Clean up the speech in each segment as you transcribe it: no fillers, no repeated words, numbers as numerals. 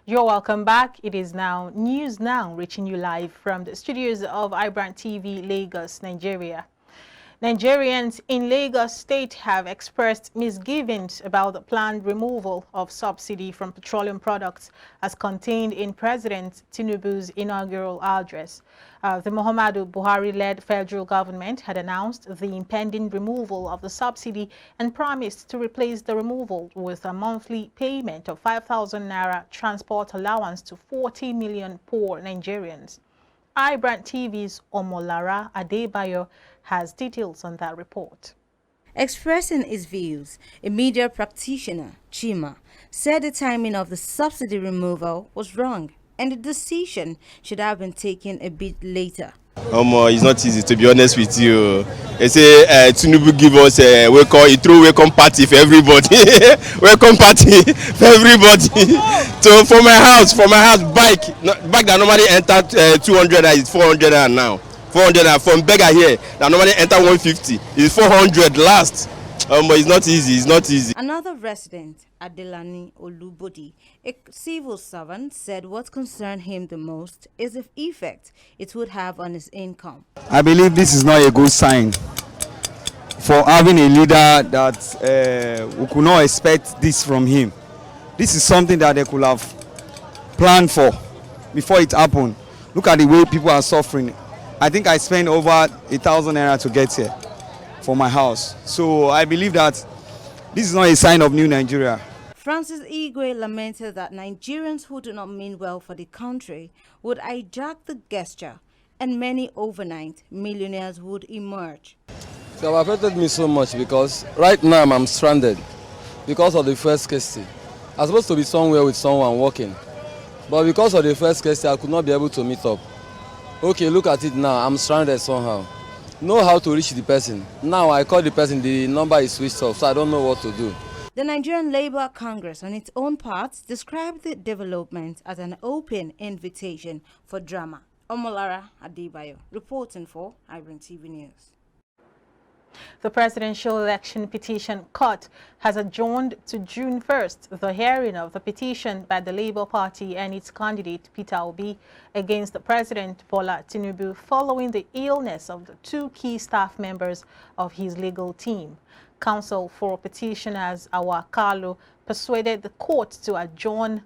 You're welcome back. It is now News Now, reaching you live from the studios of iBrandTV, Lagos, Nigeria. Nigerians in Lagos State have expressed misgivings about the planned removal of subsidy from petroleum products as contained in President Tinubu's inaugural address. The Muhammadu Buhari-led federal government had announced the impending removal of the subsidy and promised to replace the removal with a monthly payment of 5,000 naira transport allowance to 40 million poor Nigerians. iBrandTV's Omolara Adebayo has details on that report. Expressing his views, a media practitioner, Chima, said the timing of the subsidy removal was wrong and the decision should have been taken a bit later. It's not easy, to be honest with you. They say Tinubu give us he throw welcome party for everybody. Welcome party for everybody. So for my house, bike that normally enter 200 is 400 now. 400 from beggar here that normally enter 150 is 400 last. It's not easy. It's not easy. Another resident, Adelani Olubodi, a civil servant, said what concerned him the most is the effect it would have on his income. I believe this is not a good sign for having a leader that we could not expect this from him. This is something that they could have planned for before it happened. Look at the way people are suffering. I think I spent over 1,000 naira to get here for my house. So I believe that this is not a sign of new Nigeria. Francis Igwe lamented that Nigerians who do not mean well for the country would hijack the gesture and many overnight millionaires would emerge. It have affected me so much because right now I'm stranded because of the first question. I'm supposed to be somewhere with someone working, but because of the first question I could not be able to meet up. Okay, look at it now, I'm stranded somehow. Know how to reach the person. Now I call the person, the number is switched off, so I don't know what to do. The Nigerian Labour Congress, on its own part, described the development as an open invitation for drama. Omolara Adebayo, reporting for iBrandTV News. The presidential election petition court has adjourned to June 1st the hearing of the petition by the Labour Party and its candidate Peter Obi against the President Bola Tinubu following the illness of the two key staff members of his legal team. Counsel for petitioners Awakalo persuaded the court to adjourn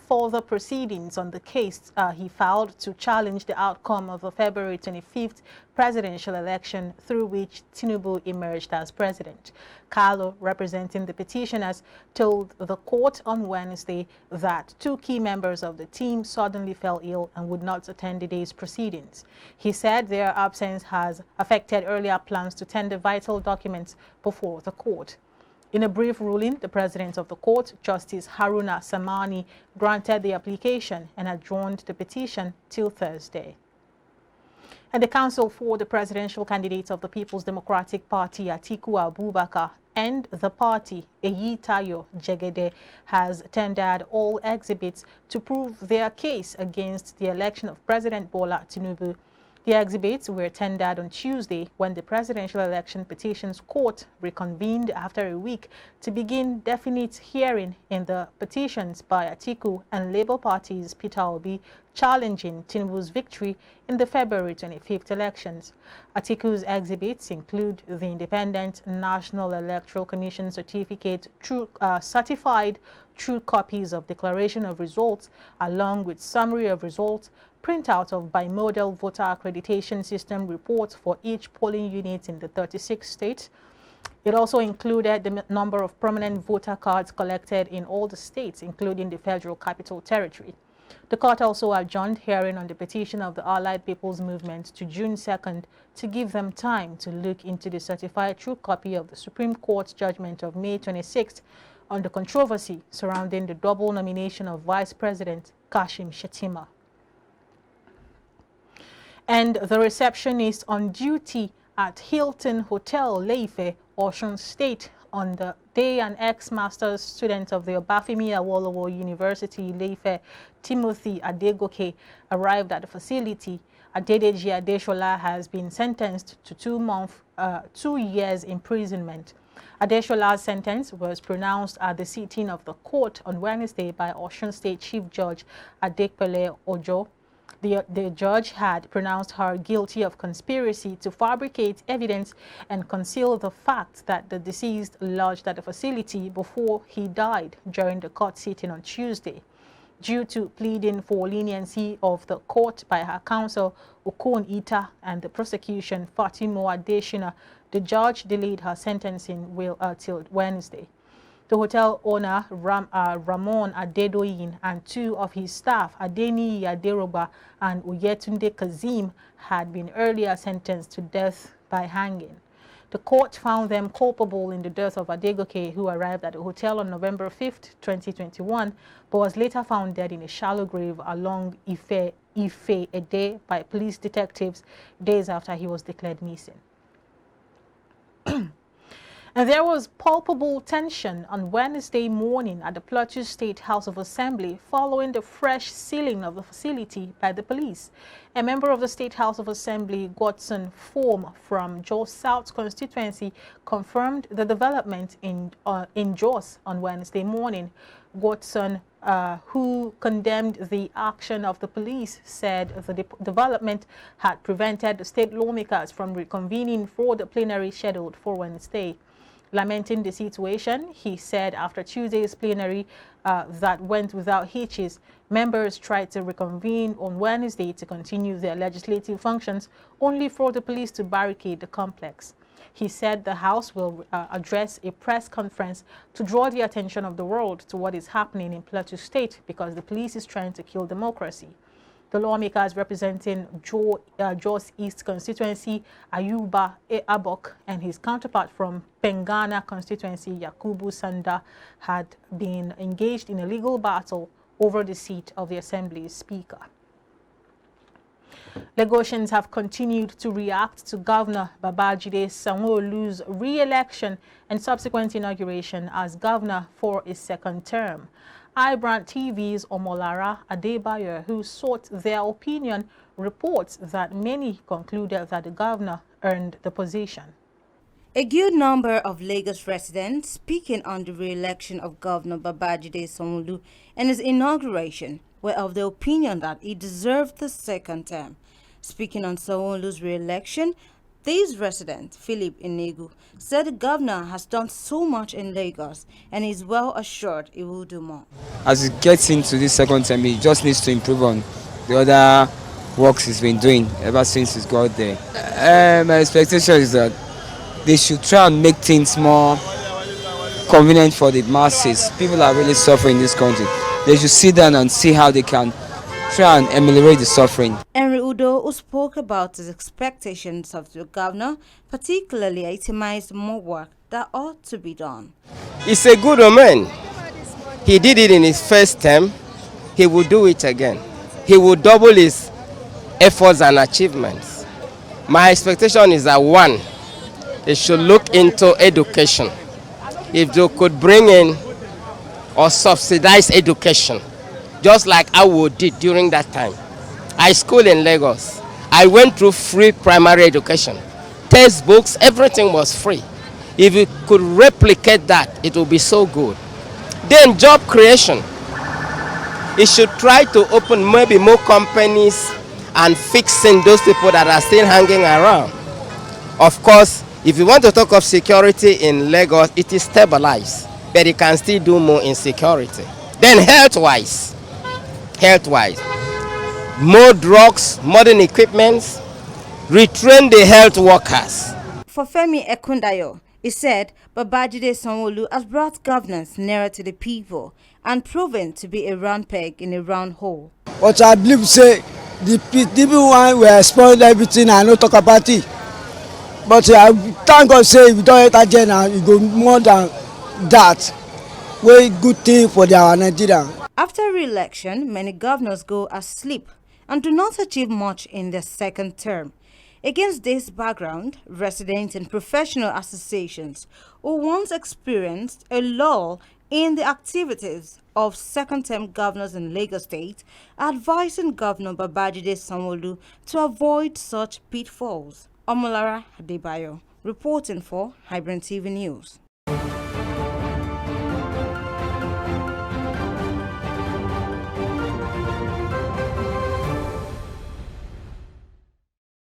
further proceedings on the case he filed to challenge the outcome of the February 25th presidential election through which Tinubu emerged as president. Carlo, representing the petitioners, told the court on Wednesday that two key members of the team suddenly fell ill and would not attend the day's proceedings. He said their absence has affected earlier plans to tender vital documents before the court. In a brief ruling, the president of the court, Justice Haruna Samani, granted the application and adjourned the petition till Thursday. And the counsel for the presidential candidate of the People's Democratic Party, Atiku Abubakar, and the party, Eyitayo Jegede, has tendered all exhibits to prove their case against the election of President Bola Tinubu. The exhibits were tendered on Tuesday when the Presidential Election Petitions Court reconvened after a week to begin definite hearing in the petitions by Atiku and Labour Party's Peter Obi challenging Tinubu's victory in the February 25th elections. Atiku's exhibits include the Independent National Electoral Commission certificate, certified true copies of Declaration of Results, along with summary of results, printout of bimodal voter accreditation system reports for each polling unit in the 36 states. It also included the number of permanent voter cards collected in all the states, including the Federal Capital Territory. The court also adjourned hearing on the petition of the Allied People's Movement to June 2nd to give them time to look into the certified true copy of the Supreme Court's judgment of May 26th on the controversy surrounding the double nomination of Vice President Kashim Shettima. And the receptionist on duty at Hilton Hotel, Leife, Osun State, on the day an ex-master's student of the Obafemi Awolowo University, Leife, Timothy Adegoke, arrived at the facility. Adedeji Adeshola has been sentenced to 2 years imprisonment. Adeshola's sentence was pronounced at the sitting of the court on Wednesday by Osun State Chief Judge Adegoke Ojo. The judge had pronounced her guilty of conspiracy to fabricate evidence and conceal the fact that the deceased lodged at the facility before he died during the court sitting on Tuesday. Due to pleading for leniency of the court by her counsel, Okon Ita, and the prosecution, Fatimo Adeshina, the judge delayed her sentencing till Wednesday. The hotel owner, Ramon Adedoyin, and two of his staff, Adeni Aderoba and Uyetunde Kazim, had been earlier sentenced to death by hanging. The court found them culpable in the death of Adegoke, who arrived at the hotel on November 5, 2021, but was later found dead in a shallow grave along Ife Ede by police detectives days after he was declared missing. And there was palpable tension on Wednesday morning at the Plateau State House of Assembly following the fresh sealing of the facility by the police. A member of the State House of Assembly, Godson Form from Jos South constituency, confirmed the development in Jos on Wednesday morning. Godson, who condemned the action of the police, said the development had prevented the state lawmakers from reconvening for the plenary scheduled for Wednesday. Lamenting the situation, he said after Tuesday's plenary that went without hitches, members tried to reconvene on Wednesday to continue their legislative functions, only for the police to barricade the complex. He said the House will address a press conference to draw the attention of the world to what is happening in Plateau State because the police is trying to kill democracy. The lawmakers representing Jos East constituency, Ayuba Abok, and his counterpart from Pengana constituency, Yakubu Sanda, had been engaged in a legal battle over the seat of the Assembly's Speaker. Lagosians have continued to react to Governor Babajide Sanwo-Olu's re-election and subsequent inauguration as governor for a second term. iBrandTV's Omolara Adebayo, who sought their opinion, reports that many concluded that the governor earned the position. A good number of Lagos residents speaking on the re-election of Governor Babajide Sanwo-Olu and his inauguration were of the opinion that he deserved the second term. Speaking on Sanwo-Olu's re-election, this resident, Philip Inegu, said the governor has done so much in Lagos and is well assured he will do more. As he gets into this second term, he just needs to improve on the other works he's been doing ever since he's got there. My expectation is that they should try and make things more convenient for the masses. People are really suffering in this country. They should sit down and see how they can try and ameliorate the suffering. Henry Udo, who spoke about his expectations of the governor, particularly itemized more work that ought to be done. He's a good man. He did it in his first term. He will do it again. He will double his efforts and achievements. My expectation is that one, they should look into education. If they could bring in or subsidize education, just like Awo did during that time. I schooled in Lagos. I went through free primary education. Textbooks, everything was free. If you could replicate that, it would be so good. Then job creation. It should try to open maybe more companies and fixing those people that are still hanging around. Of course, if you want to talk of security in Lagos, it is stabilized, but it can still do more in security. Then health-wise, more drugs, modern equipments, retrain the health workers. For Femi Ekundayo, he said Babajide Sanwo-Olu has brought governance nearer to the people and proven to be a round peg in a round hole. But I believe say the people were spoiled everything and not talk about it. But I thank God say we don't enter jail we go more than that. Very good thing for our Nigeria. After re-election, many governors go asleep and do not achieve much in their second term. Against this background, residents and professional associations who once experienced a lull in the activities of second-term governors in Lagos State are advising Governor Babajide Sanwo-Olu to avoid such pitfalls. Omolara Adebayo, reporting for iBrandTV News.